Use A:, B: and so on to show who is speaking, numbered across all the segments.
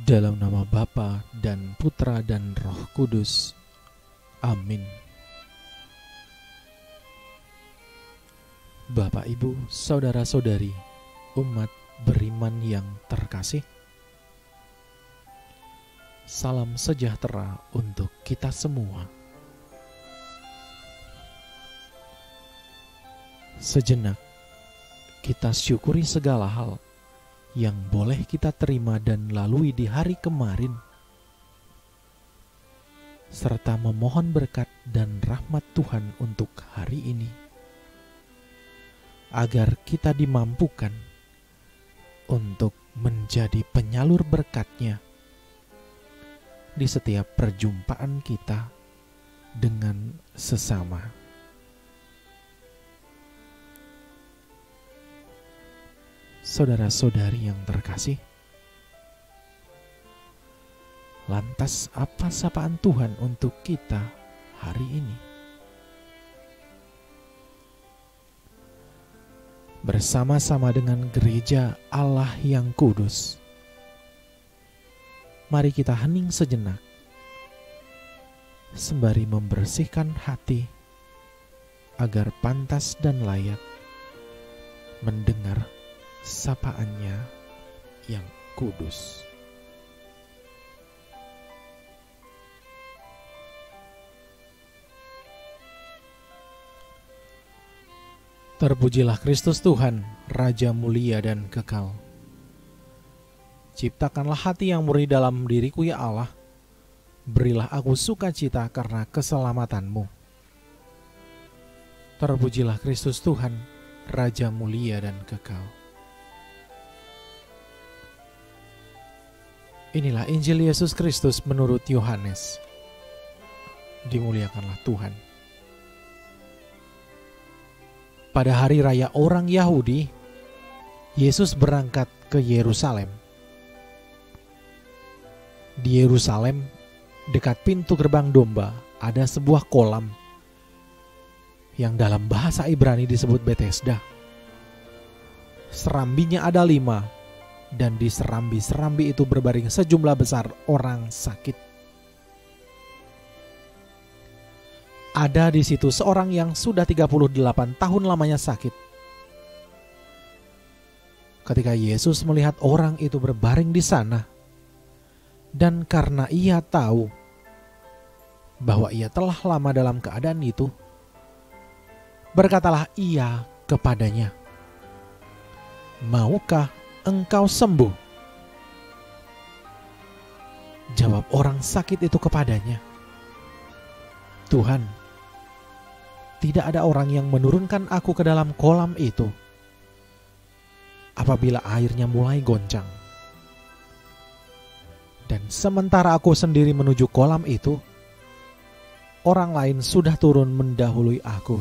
A: Dalam nama Bapa dan Putra dan Roh Kudus. Amin. Bapak, Ibu, saudara-saudari, umat beriman yang terkasih, salam sejahtera untuk kita semua. Sejenak kita syukuri segala hal yang boleh kita terima dan lalui di hari kemarin, serta memohon berkat dan rahmat Tuhan untuk hari ini, agar kita dimampukan untuk menjadi penyalur berkat-Nya di setiap perjumpaan kita dengan sesama. Saudara-saudari yang terkasih, lantas apa sapaan Tuhan untuk kita hari ini? Bersama-sama dengan gereja Allah yang kudus, mari kita hening sejenak sembari membersihkan hati agar pantas dan layak mendengar sapaan-Nya yang kudus. Terpujilah Kristus Tuhan, Raja mulia dan kekal. Ciptakanlah hati yang murni dalam diriku, ya Allah. Berilah aku sukacita karena keselamatan-Mu. Terpujilah Kristus Tuhan, Raja mulia dan kekal. Inilah Injil Yesus Kristus menurut Yohanes. Dimuliakanlah Tuhan. Pada hari raya orang Yahudi, Yesus berangkat ke Yerusalem. Di Yerusalem, dekat pintu gerbang domba, ada sebuah kolam yang dalam bahasa Ibrani disebut Betesda. Serambinya ada 5, dan di serambi-serambi itu berbaring sejumlah besar orang sakit. Ada di situ seorang yang sudah 38 tahun lamanya sakit. Ketika Yesus melihat orang itu berbaring di sana, dan karena ia tahu bahwa ia telah lama dalam keadaan itu, berkatalah ia kepadanya, "Maukah engkau sembuh?" Jawab orang sakit itu kepadanya, "Tuhan, tidak ada orang yang menurunkan aku ke dalam kolam itu apabila airnya mulai goncang. Dan sementara aku sendiri menuju kolam itu, orang lain sudah turun mendahului aku."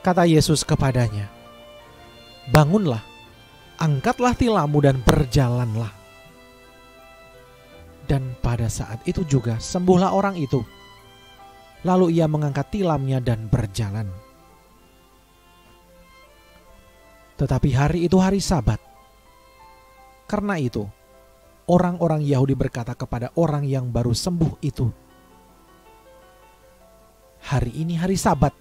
A: Kata Yesus kepadanya, "Bangunlah, angkatlah tilammu dan berjalanlah." Dan pada saat itu juga sembuhlah orang itu. Lalu ia mengangkat tilamnya dan berjalan. Tetapi hari itu hari Sabat. Karena itu, orang-orang Yahudi berkata kepada orang yang baru sembuh itu, "Hari ini hari Sabat,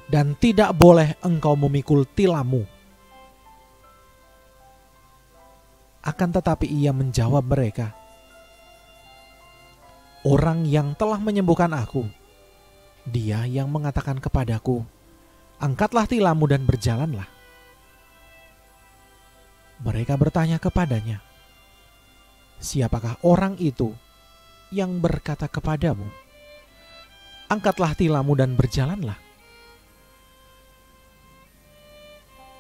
A: dan tidak boleh engkau memikul tilammu." Akan tetapi ia menjawab mereka, "Orang yang telah menyembuhkan aku, Dia yang mengatakan kepadaku, 'Angkatlah tilammu dan berjalanlah.'" Mereka bertanya kepadanya, "Siapakah orang itu yang berkata kepadamu, 'Angkatlah tilammu dan berjalanlah'?"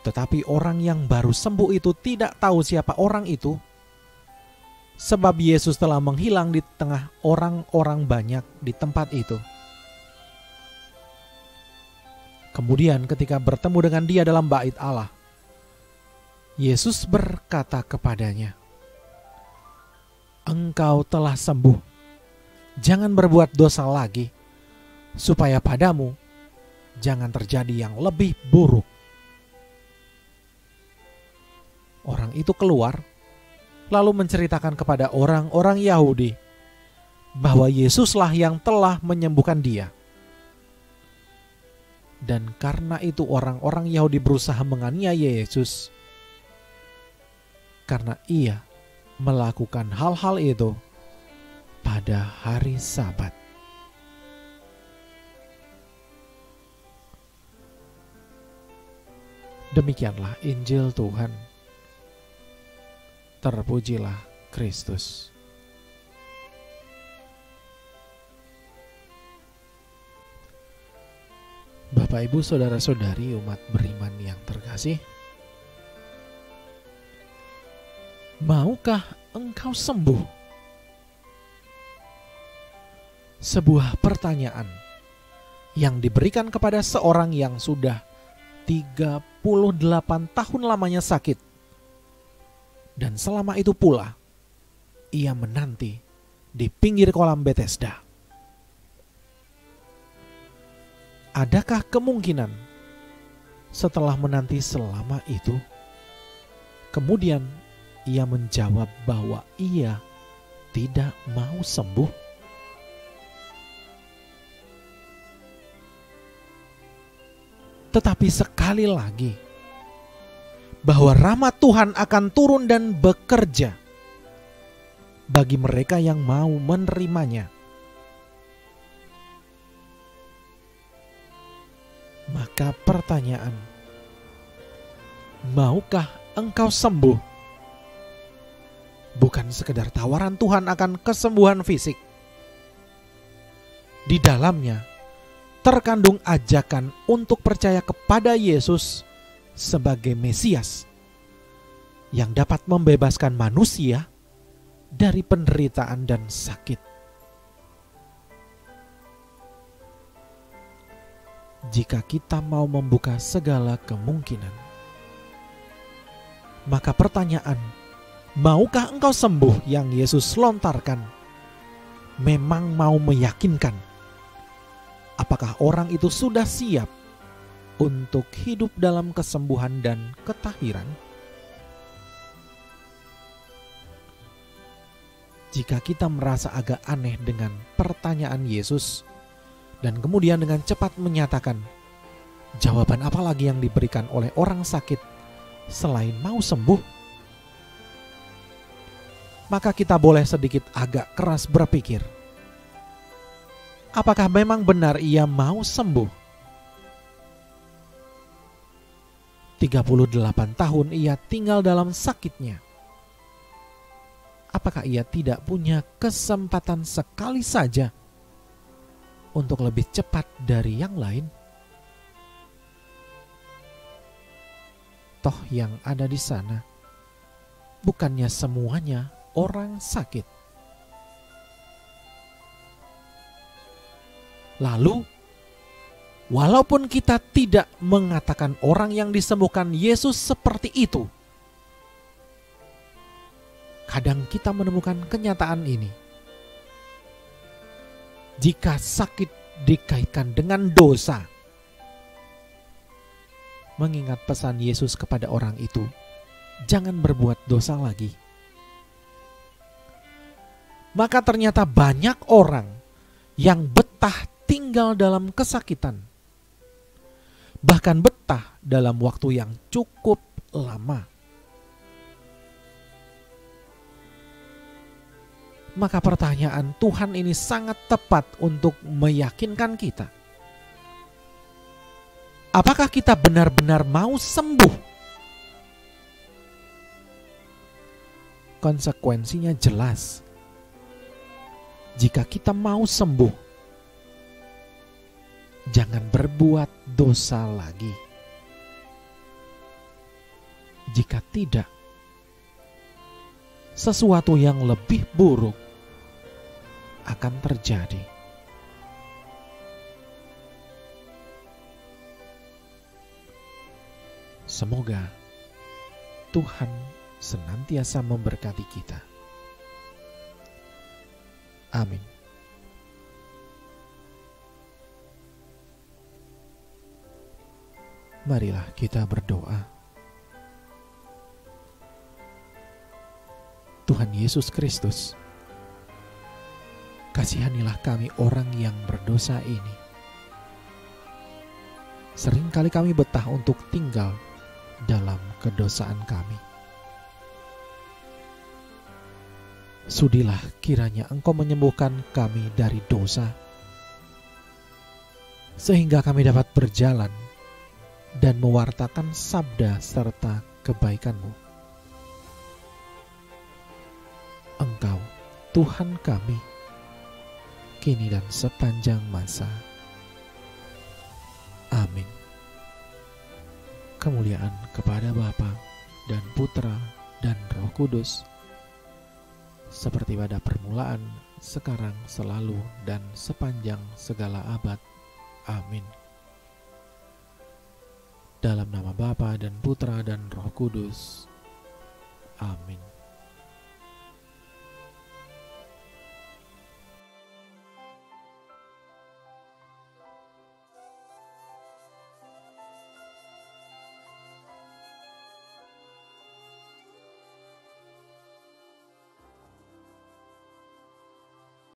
A: Tetapi orang yang baru sembuh itu tidak tahu siapa orang itu, sebab Yesus telah menghilang di tengah orang-orang banyak di tempat itu. Kemudian ketika bertemu dengan dia dalam bait Allah, Yesus berkata kepadanya, "Engkau telah sembuh. Jangan berbuat dosa lagi, supaya padamu jangan terjadi yang lebih buruk." Orang itu keluar lalu menceritakan kepada orang-orang Yahudi bahwa Yesuslah yang telah menyembuhkan dia. Dan karena itu orang-orang Yahudi berusaha menganiaya Yesus karena ia melakukan hal-hal itu pada hari Sabat. Demikianlah Injil Tuhan. Terpujilah Kristus. Bapak, Ibu, saudara-saudari umat beriman yang terkasih, maukah engkau sembuh? Sebuah pertanyaan yang diberikan kepada seorang yang sudah 38 tahun lamanya sakit. Dan selama itu pula ia menanti di pinggir kolam Bethesda. Adakah kemungkinan setelah menanti selama itu, kemudian ia menjawab bahwa ia tidak mau sembuh? Tetapi sekali lagi, bahwa rahmat Tuhan akan turun dan bekerja bagi mereka yang mau menerimanya. Maka pertanyaan, maukah engkau sembuh? Bukan sekedar tawaran Tuhan akan kesembuhan fisik. Di dalamnya terkandung ajakan untuk percaya kepada Yesus sebagai Mesias yang dapat membebaskan manusia dari penderitaan dan sakit. Jika kita mau membuka segala kemungkinan, maka pertanyaan, maukah engkau sembuh yang Yesus lontarkan memang mau meyakinkan apakah orang itu sudah siap untuk hidup dalam kesembuhan dan ketahiran? Jika kita merasa agak aneh dengan pertanyaan Yesus, dan kemudian dengan cepat menyatakan, jawaban apa lagi yang diberikan oleh orang sakit selain mau sembuh? Maka kita boleh sedikit agak keras berpikir, apakah memang benar ia mau sembuh? 38 tahun ia tinggal dalam sakitnya. Apakah ia tidak punya kesempatan sekali saja untuk lebih cepat dari yang lain? Toh yang ada di sana bukannya semuanya orang sakit. Lalu, walaupun kita tidak mengatakan orang yang disembuhkan Yesus seperti itu, kadang kita menemukan kenyataan ini. Jika sakit dikaitkan dengan dosa, mengingat pesan Yesus kepada orang itu, jangan berbuat dosa lagi. Maka ternyata banyak orang yang betah tinggal dalam kesakitan, bahkan betah dalam waktu yang cukup lama. Maka pertanyaan Tuhan ini sangat tepat untuk meyakinkan kita. Apakah kita benar-benar mau sembuh? Konsekuensinya jelas. Jika kita mau sembuh, jangan berbuat dosa lagi. Jika tidak, sesuatu yang lebih buruk akan terjadi. Semoga Tuhan senantiasa memberkati kita. Amin. Marilah kita berdoa. Tuhan Yesus Kristus, kasihanilah kami orang yang berdosa ini. Seringkali kami betah untuk tinggal dalam kedosaan kami. Sudilah kiranya Engkau menyembuhkan kami dari dosa, sehingga kami dapat berjalan dan mewartakan sabda serta kebaikan-Mu. Engkau, Tuhan kami, kini dan sepanjang masa. Amin. Kemuliaan kepada Bapa dan Putra dan Roh Kudus, seperti pada permulaan, sekarang, selalu, dan sepanjang segala abad. Amin. Dalam nama Bapa dan Putra dan Roh Kudus. Amin.